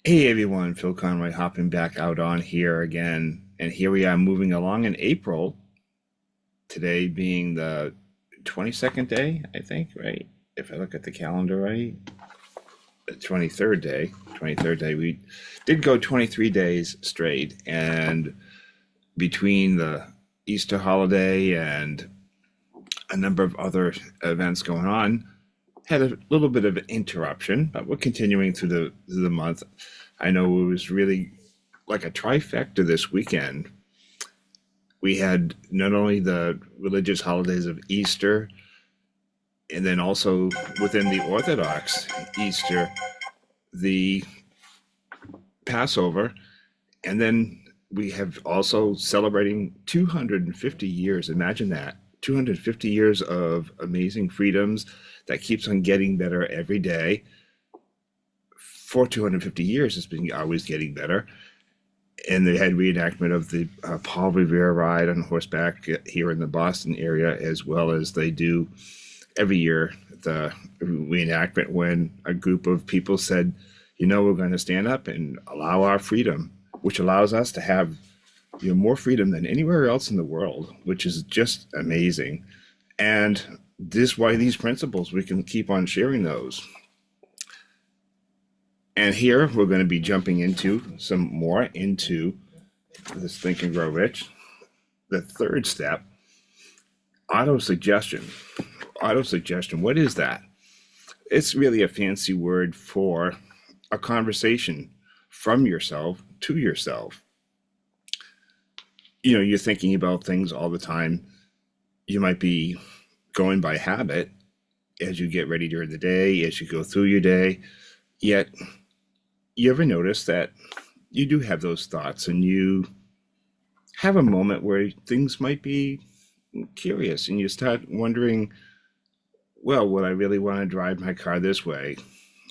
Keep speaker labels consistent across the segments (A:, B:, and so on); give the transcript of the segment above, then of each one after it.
A: Hey everyone, Phil Conroy hopping back out on here again. And here we are moving along in April, today being the 22nd day, I think, right? If I look at the calendar right, the 23rd day. 23rd day. We did go 23 days straight, and between the Easter holiday and a number of other events going on, had a little bit of an interruption, but we're continuing through the month. I know it was really like a trifecta this weekend. We had not only the religious holidays of Easter, and then also within the Orthodox Easter, the Passover, and then we have also celebrating 250 years. Imagine that. 250 years of amazing freedoms that keeps on getting better every day. For 250 years, it's been always getting better. And they had reenactment of the Paul Revere ride on horseback here in the Boston area, as well as they do every year the reenactment when a group of people said, we're going to stand up and allow our freedom, which allows us to have more freedom than anywhere else in the world, which is just amazing. And this is why these principles, we can keep on sharing those. And here we're going to be jumping into some more into this Think and Grow Rich. The third step, auto-suggestion. Auto-suggestion, what is that? It's really a fancy word for a conversation from yourself to yourself. You're thinking about things all the time. You might be going by habit as you get ready during the day, as you go through your day, yet you ever notice that you do have those thoughts and you have a moment where things might be curious and you start wondering, well, would I really want to drive my car this way?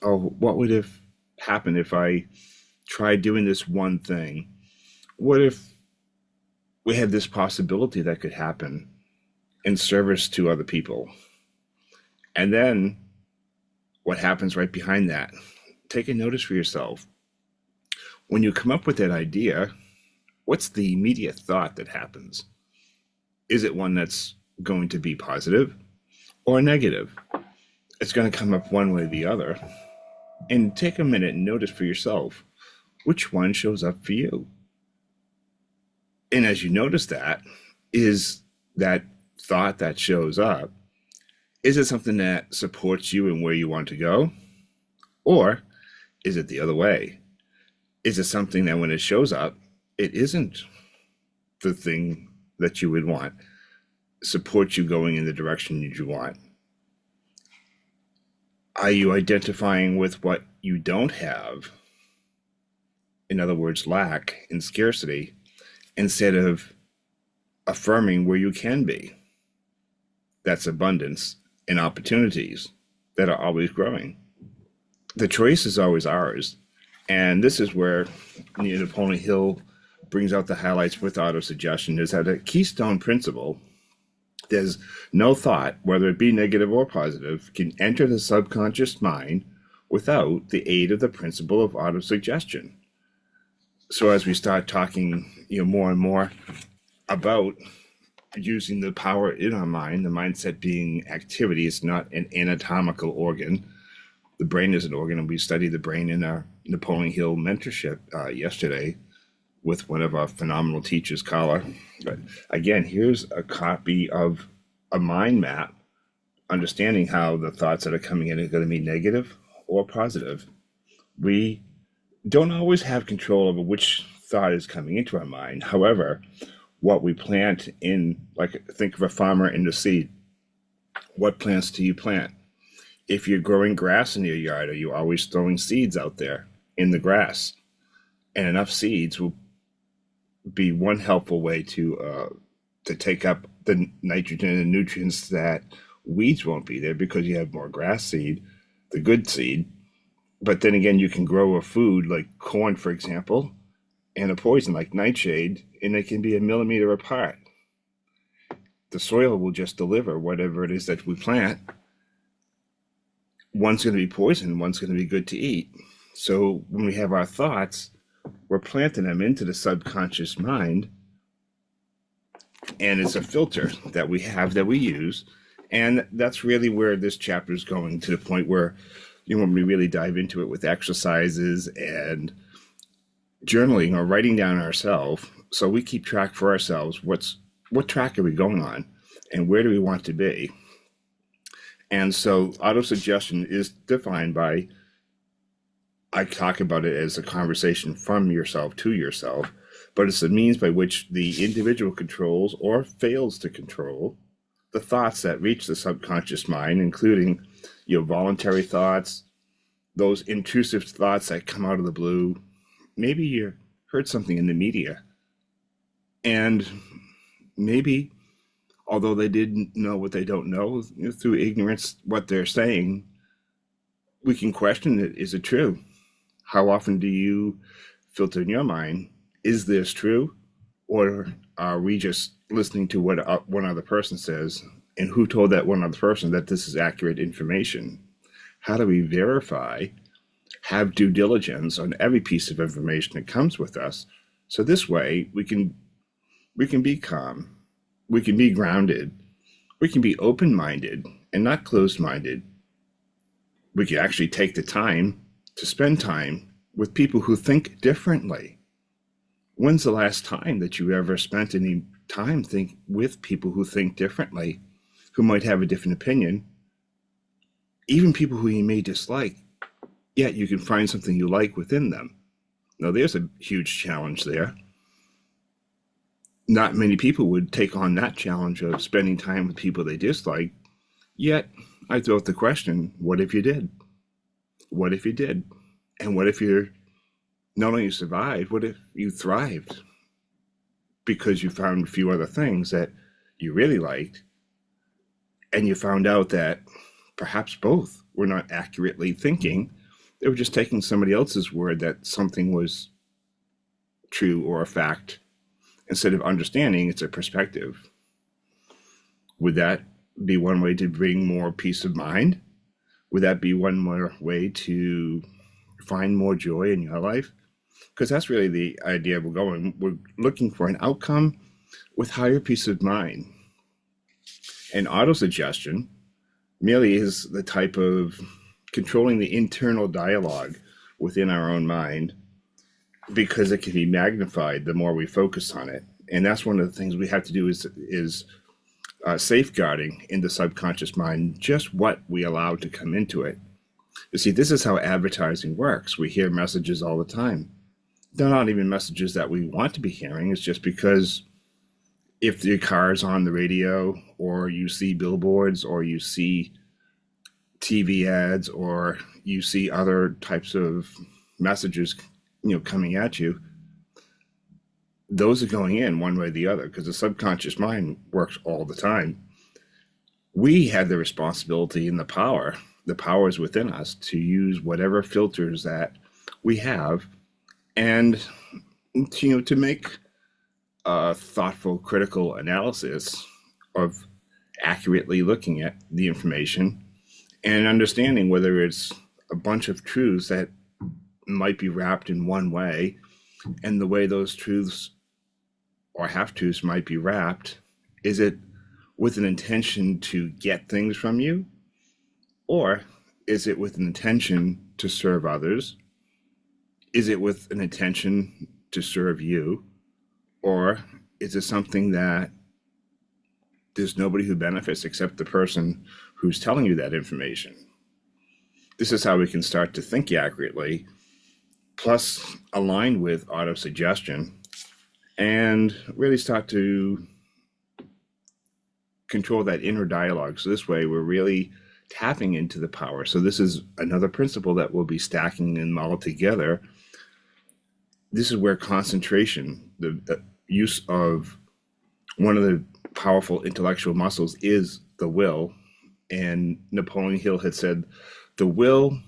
A: Or what would have happened if I tried doing this one thing? What if we had this possibility that could happen in service to other people? And then what happens right behind that? Take a notice for yourself. When you come up with that idea, what's the immediate thought that happens? Is it one that's going to be positive or negative? It's going to come up one way or the other. And take a minute and notice for yourself which one shows up for you. And as you notice that, is that thought that shows up, is it something that supports you in where you want to go? Or is it the other way? Is it something that when it shows up, it isn't the thing that you would want, support you going in the direction that you want? Are you identifying with what you don't have? In other words, lack and scarcity, instead of affirming where you can be. That's abundance and opportunities that are always growing. The choice is always ours. And this is where Napoleon Hill brings out the highlights with auto-suggestion, is that a keystone principle, there's no thought, whether it be negative or positive, can enter the subconscious mind without the aid of the principle of auto-suggestion. So as we start talking more and more about using the power in our mind, the mindset being activity, it's not an anatomical organ. The brain is an organ, and we studied the brain in our Napoleon Hill mentorship yesterday with one of our phenomenal teachers, Carla. But again, here's a copy of a mind map, understanding how the thoughts that are coming in are going to be negative or positive. We don't always have control over which thought is coming into our mind. However, what we plant in, like think of a farmer in the seed. What plants do you plant? If you're growing grass in your yard, are you always throwing seeds out there in the grass? And enough seeds will be one helpful way to take up the nitrogen and nutrients that weeds won't be there, because you have more grass seed, the good seed. But then again, you can grow a food like corn, for example, and a poison like nightshade, and they can be a millimeter apart. The soil will just deliver whatever it is that we plant. One's going to be poison, one's going to be good to eat. So when we have our thoughts, we're planting them into the subconscious mind, and it's a filter that we have that we use. And that's really where this chapter is going, to the point where when we really dive into it with exercises and journaling or writing down ourselves, so we keep track for ourselves, what track are we going on and where do we want to be. And so auto-suggestion is defined by, I talk about it as a conversation from yourself to yourself, but it's the means by which the individual controls or fails to control the thoughts that reach the subconscious mind, including voluntary thoughts, those intrusive thoughts that come out of the blue. Maybe you heard something in the media, and maybe, although they didn't know what they don't know, through ignorance, what they're saying, we can question it. Is it true? How often do you filter in your mind, is this true? Or are we just listening to what one other person says? And who told that one other person that this is accurate information? How do we verify, have due diligence on every piece of information that comes with us? So this way we can be calm, we can be grounded, we can be open-minded and not closed-minded. We can actually take the time to spend time with people who think differently. When's the last time that you ever spent any time with people who think differently, who might have a different opinion, even people who you may dislike, yet you can find something you like within them? Now, there's a huge challenge there. Not many people would take on that challenge of spending time with people they dislike, yet I throw out the question, what if you did? What if you did? And what if you're not only survived, what if you thrived because you found a few other things that you really liked, and you found out that perhaps both were not accurately thinking, they were just taking somebody else's word that something was true or a fact, instead of understanding it's a perspective. Would that be one way to bring more peace of mind? Would that be one more way to find more joy in your life? Because that's really the idea we're going. We're looking for an outcome with higher peace of mind. And autosuggestion merely is the type of controlling the internal dialogue within our own mind, because it can be magnified the more we focus on it. And that's one of the things we have to do is safeguarding in the subconscious mind just what we allow to come into it. You see, this is how advertising works. We hear messages all the time. They're not even messages that we want to be hearing. It's just because if your car is on the radio, or you see billboards, or you see TV ads, or you see other types of messages coming at you, those are going in one way or the other, because the subconscious mind works all the time. We have the responsibility and the power is within us to use whatever filters that we have, and to make a thoughtful, critical analysis of accurately looking at the information and understanding whether it's a bunch of truths that might be wrapped in one way, and the way those truths or half-truths might be wrapped, is it with an intention to get things from you, or is it with an intention to serve others? Is it with an intention to serve you? Or is it something that there's nobody who benefits except the person who's telling you that information? This is how we can start to think accurately, plus align with autosuggestion, and really start to control that inner dialogue. So this way we're really tapping into the power. So this is another principle that we'll be stacking them all together. This is where concentration, the use of one of the powerful intellectual muscles, is the will. And Napoleon Hill had said, the will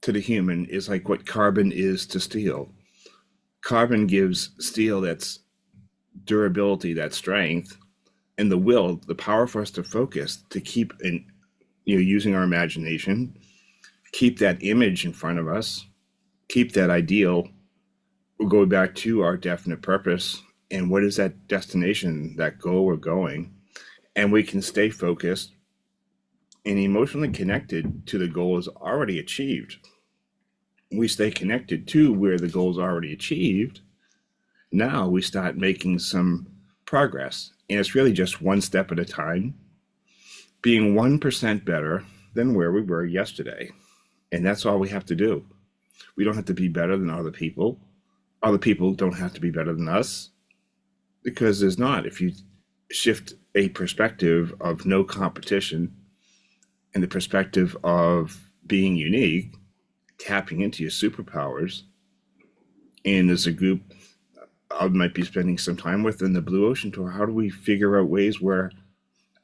A: to the human is like what carbon is to steel. Carbon gives steel that's durability, that strength, and the will, the power for us to focus, to keep using our imagination, keep that image in front of us, keep that ideal, we'll go back to our definite purpose and what is that destination, that goal we're going, and we can stay focused and emotionally connected to the goals already achieved. We stay connected to where the goals already achieved. Now we start making some progress, and it's really just one step at a time, being 1% better than where we were yesterday. And that's all we have to do. We don't have to be better than other people. Other people don't have to be better than us, because there's not. If you shift a perspective of no competition and the perspective of being unique, tapping into your superpowers, and as a group I might be spending some time with in the Blue Ocean Tour, how do we figure out ways where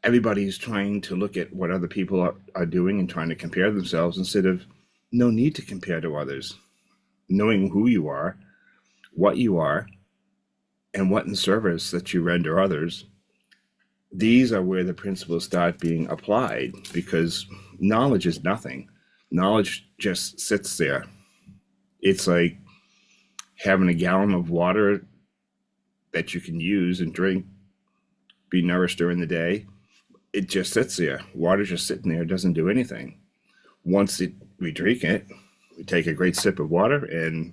A: everybody's trying to look at what other people are doing and trying to compare themselves, instead of no need to compare to others, knowing who you are, what you are, and what in service that you render others. These are where the principles start being applied, because knowledge is nothing. Knowledge just sits there. It's like having a gallon of water that you can use and drink, be nourished during the day. It just sits there. Water just sitting there, doesn't do anything. Once we drink it, we take a great sip of water and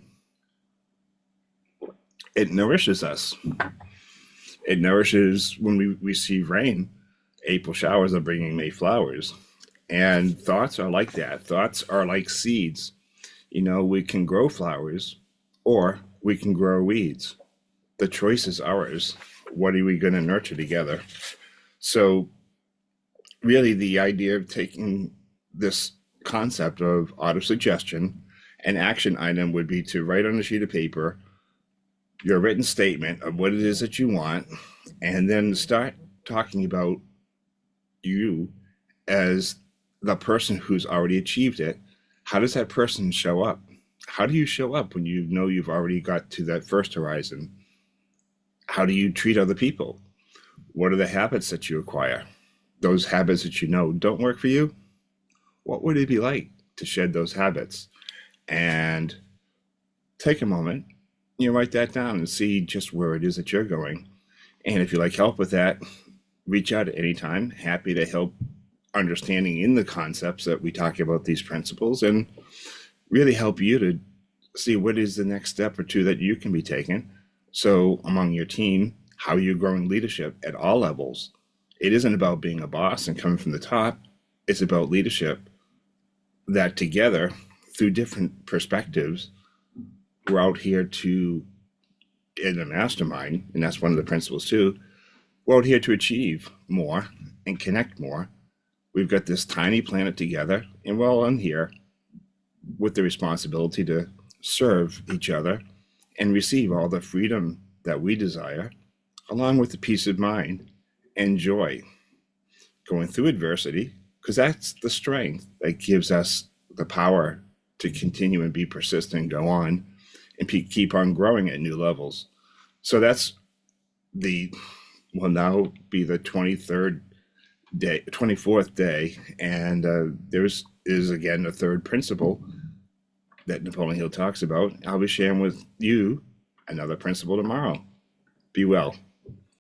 A: it nourishes us. It nourishes when we receive rain. April showers are bringing May flowers. And thoughts are like that. Thoughts are like seeds. We can grow flowers or we can grow weeds. The choice is ours. What are we going to nurture together? So really the idea of taking this concept of auto-suggestion, an action item would be to write on a sheet of paper your written statement of what it is that you want, and then start talking about you as the person who's already achieved it. How does that person show up? How do you show up when you know you've already got to that first horizon? How do you treat other people? What are the habits that you acquire? Those habits that you know don't work for you? What would it be like to shed those habits? And take a moment, write that down and see just where it is that you're going. And if you like help with that, reach out at any time. Happy to help understanding in the concepts that we talk about, these principles, and really help you to see what is the next step or two that you can be taking. So among your team, how you're growing leadership at all levels. It isn't about being a boss and coming from the top. It's about leadership that together, through different perspectives, we're out here to, in a mastermind, and that's one of the principles too, we're out here to achieve more and connect more. We've got this tiny planet together, and we're all in here with the responsibility to serve each other and receive all the freedom that we desire, along with the peace of mind and joy going through adversity, because that's the strength that gives us the power to continue and be persistent, go on, and keep on growing at new levels. So that's will now be the 24th day, and is again the third principle that Napoleon Hill talks about. I'll be sharing with you another principle tomorrow. Be well.